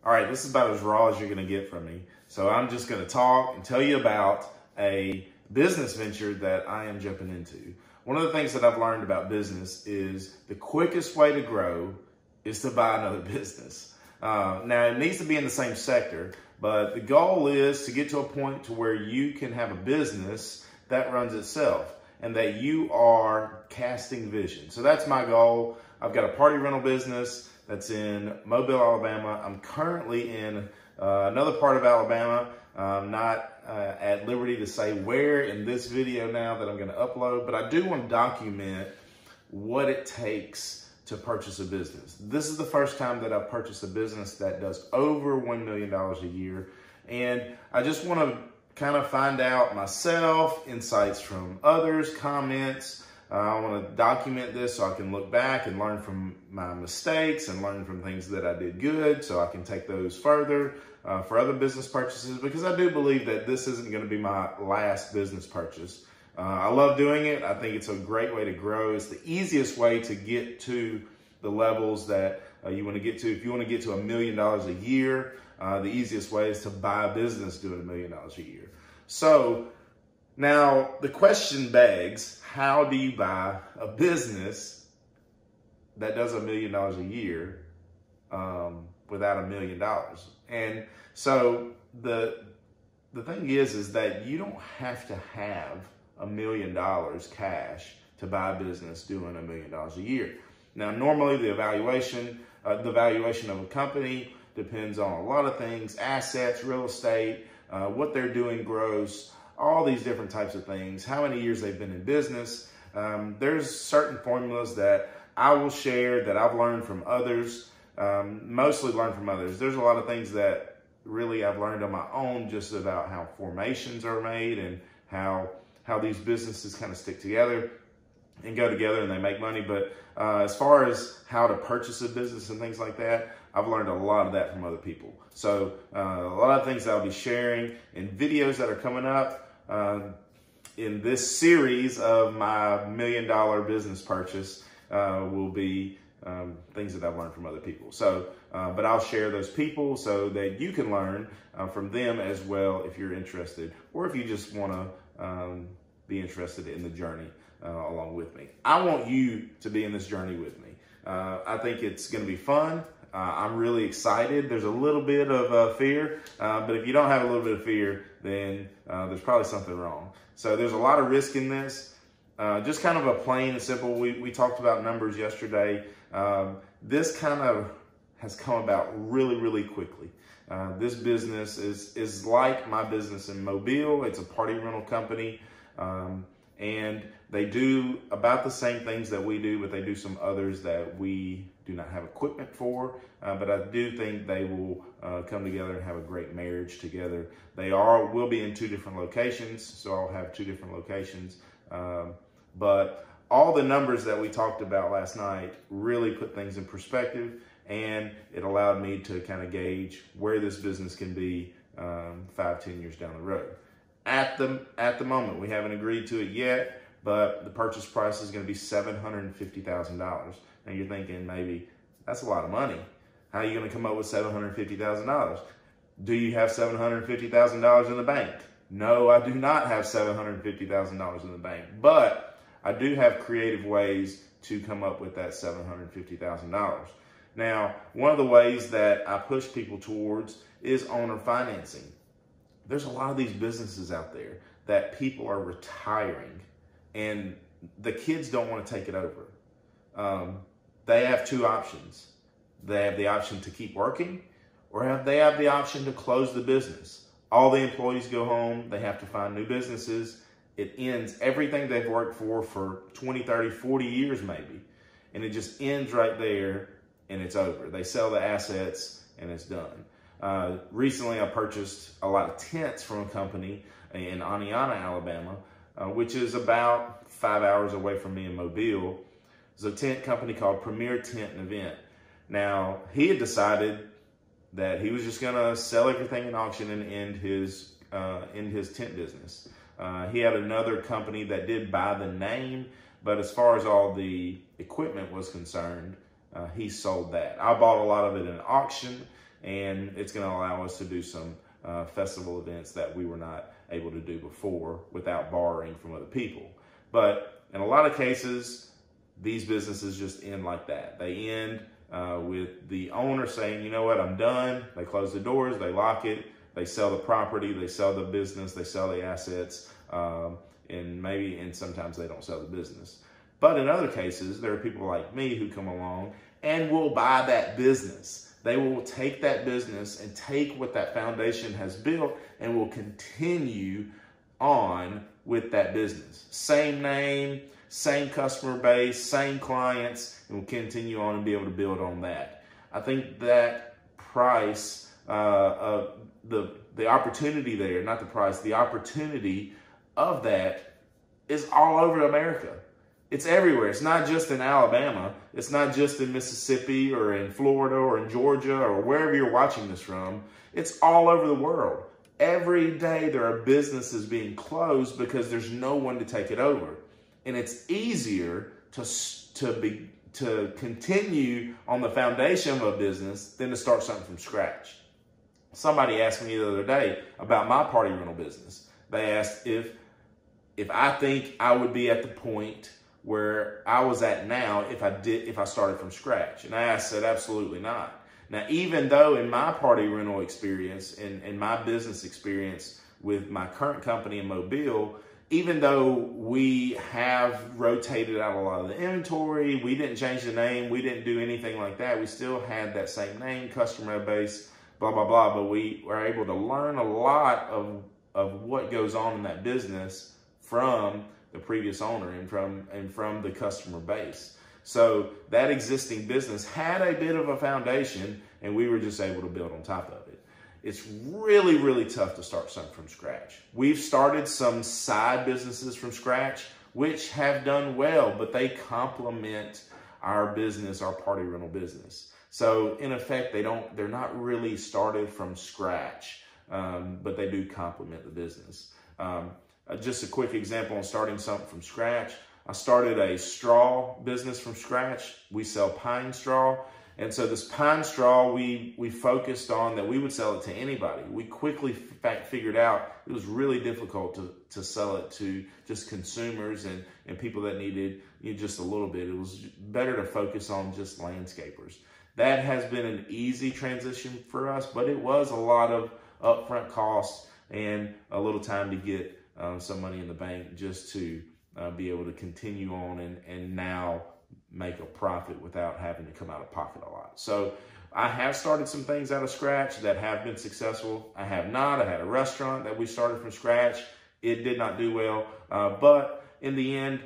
All right, this is about as raw as you're gonna get from me. So I'm just gonna talk and tell you about a business venture that I am jumping into. One of the things that I've learned about business is the quickest way to grow is to buy another business. Now it needs to be in the same sector, but the goal is to get to a point to where you can have a business that runs itself and that you are casting vision. So that's my goal. I've got a party rental business that's in Mobile, Alabama. I'm currently in another part of Alabama. I'm not at liberty to say where in this video now that I'm gonna upload, but I do want to document what it takes to purchase a business. This is the first time that I've purchased a business that does over $1 million a year. And I just want to kind of find out myself, insights from others, comments. I want to document this so I can look back and learn from my mistakes and learn from things that I did good so I can take those further for other business purchases, because I do believe that this isn't going to be my last business purchase. I love doing it. I think it's a great way to grow. It's the easiest way to get to the levels that you want to get to. If you want to get to $1 million a year, the easiest way is to buy a business doing $1 million a year. So now the question begs, how do you buy a business that does $1 million a year without $1 million? And so the thing is that you don't have to have $1 million cash to buy a business doing $1 million a year. Now, normally the valuation of a company depends on a lot of things: assets, real estate, what they're doing gross, all these different types of things, how many years they've been in business. There's certain formulas that I will share that I've learned from others, mostly learned from others. There's a lot of things that really I've learned on my own, just about how formations are made and how these businesses kind of stick together and go together and they make money. But as far as how to purchase a business and things like that, I've learned a lot of that from other people. So a lot of things I'll be sharing in videos that are coming up in this series of my $1 million business purchase will be things that I've learned from other people. So, but I'll share those people so that you can learn from them as well if you're interested, or if you just want to be interested in the journey along with me. I want you to be in this journey with me. I think it's going to be fun. I'm really excited. There's a little bit of fear, but if you don't have a little bit of fear, then there's probably something wrong. So there's a lot of risk in this. Just kind of a plain and simple, we talked about numbers yesterday. This kind of has come about really, really quickly. This business is like my business in Mobile. It's a party rental company. And they do about the same things that we do, but they do some others that we do not have equipment for. But I do think they will come together and have a great marriage together. They will be in 2 different locations, so I'll have 2 different locations. But all the numbers that we talked about last night really put things in perspective, and it allowed me to kind of gauge where this business can be 5-10 years down the road. At the moment, we haven't agreed to it yet, but the purchase price is going to be $750,000. Now you're thinking, maybe that's a lot of money. How are you going to come up with $750,000? Do you have $750,000 in the bank? No, I do not have $750,000 in the bank, but I do have creative ways to come up with that $750,000. Now, one of the ways that I push people towards is owner financing. There's a lot of these businesses out there that people are retiring and the kids don't want to take it over. They have 2 options. They have the option to keep working, or they have the option to close the business. All the employees go home. They have to find new businesses. It ends everything they've worked for 20, 30, 40 years maybe. And it just ends right there and it's over. They sell the assets and it's done. Recently, I purchased a lot of tents from a company in Oneonta, Alabama, which is about 5 hours away from me in Mobile. It's a tent company called Premier Tent and Event. Now, he had decided that he was just going to sell everything in auction and end his tent business. He had another company that did buy the name, but as far as all the equipment was concerned, he sold that. I bought a lot of it in auction. and it's going to allow us to do some festival events that we were not able to do before without borrowing from other people. But in a lot of cases, these businesses just end like that. They end with the owner saying, you know what, I'm done. They close the doors, they lock it, they sell the property, they sell the business, they sell the assets, and sometimes they don't sell the business. But in other cases, there are people like me who come along and will buy that business. They will take that business and take what that foundation has built and will continue on with that business. Same name, same customer base, same clients, and will continue on and be able to build on that. I think that price, the opportunity there, not the price, the opportunity of that is all over America. It's everywhere. It's not just in Alabama. It's not just in Mississippi or in Florida or in Georgia or wherever you're watching this from. It's all over the world. Every day there are businesses being closed because there's no one to take it over. And it's easier to continue on the foundation of a business than to start something from scratch. Somebody asked me the other day about my party rental business. They asked if I think I would be at the point where I was at now if I started from scratch. And I said, absolutely not. Now, even though in my party rental experience and my business experience with my current company in Mobile, even though we have rotated out a lot of the inventory, we didn't change the name, we didn't do anything like that. We still had that same name, customer base, blah, blah, blah. But we were able to learn a lot of what goes on in that business from the previous owner and from the customer base. So that existing business had a bit of a foundation and we were just able to build on top of it. It's really, really tough to start something from scratch. We've started some side businesses from scratch, which have done well, but they complement our business, our party rental business. So in effect, they're not really started from scratch, but they do complement the business. Just a quick example on starting something from scratch. I started a straw business from scratch. We sell pine straw. And so this pine straw, we focused on that we would sell it to anybody. We quickly figured out it was really difficult to sell it to just consumers and people that needed just a little bit. It was better to focus on just landscapers. That has been an easy transition for us, but it was a lot of upfront costs and a little time to get some money in the bank just to be able to continue on and now make a profit without having to come out of pocket a lot. So I have started some things out of scratch that have been successful. I have not. I had a restaurant that we started from scratch. It did not do well, but in the end,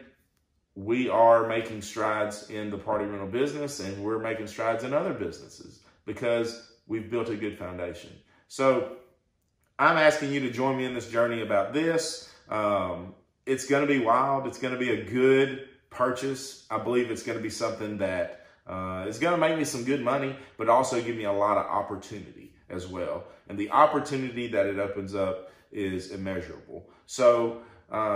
we are making strides in the party rental business and we're making strides in other businesses because we've built a good foundation. So I'm asking you to join me in this journey about this. It's going to be wild. It's going to be a good purchase. I believe it's going to be something that is going to make me some good money, but also give me a lot of opportunity as well. And the opportunity that it opens up is immeasurable. So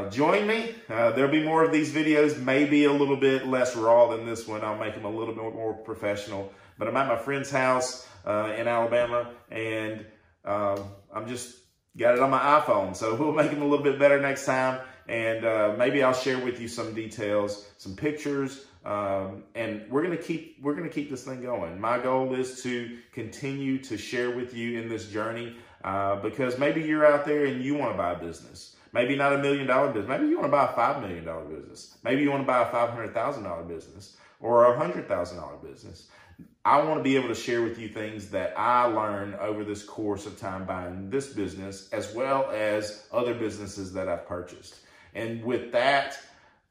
join me. There'll be more of these videos, maybe a little bit less raw than this one. I'll make them a little bit more professional. But I'm at my friend's house in Alabama, and I'm just got it on my iPhone. So we'll make them a little bit better next time. And maybe I'll share with you some details, some pictures, and we're gonna keep this thing going. My goal is to continue to share with you in this journey because maybe you're out there and you want to buy a business. Maybe not $1 million business. Maybe you want to buy a $5 million business. Maybe you want to buy a $500,000 business or a $100,000 business. I want to be able to share with you things that I learned over this course of time buying this business, as well as other businesses that I've purchased. And with that,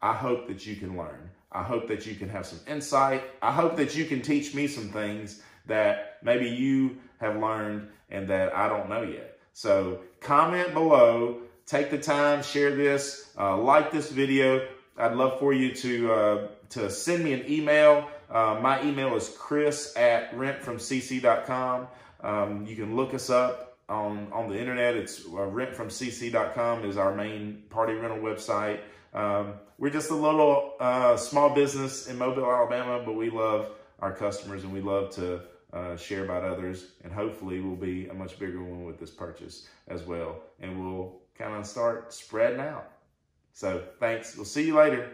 I hope that you can learn. I hope that you can have some insight. I hope that you can teach me some things that maybe you have learned and that I don't know yet. So comment below, take the time, share this, like this video. I'd love for you to send me an email. My email is chris@rentfromcc.com. You can look us up on the internet. It's rentfromcc.com is our main party rental website. We're just a little small business in Mobile, Alabama, but we love our customers and we love to share about others, and hopefully we'll be a much bigger one with this purchase as well. And we'll kind of start spreading out. So thanks. We'll see you later.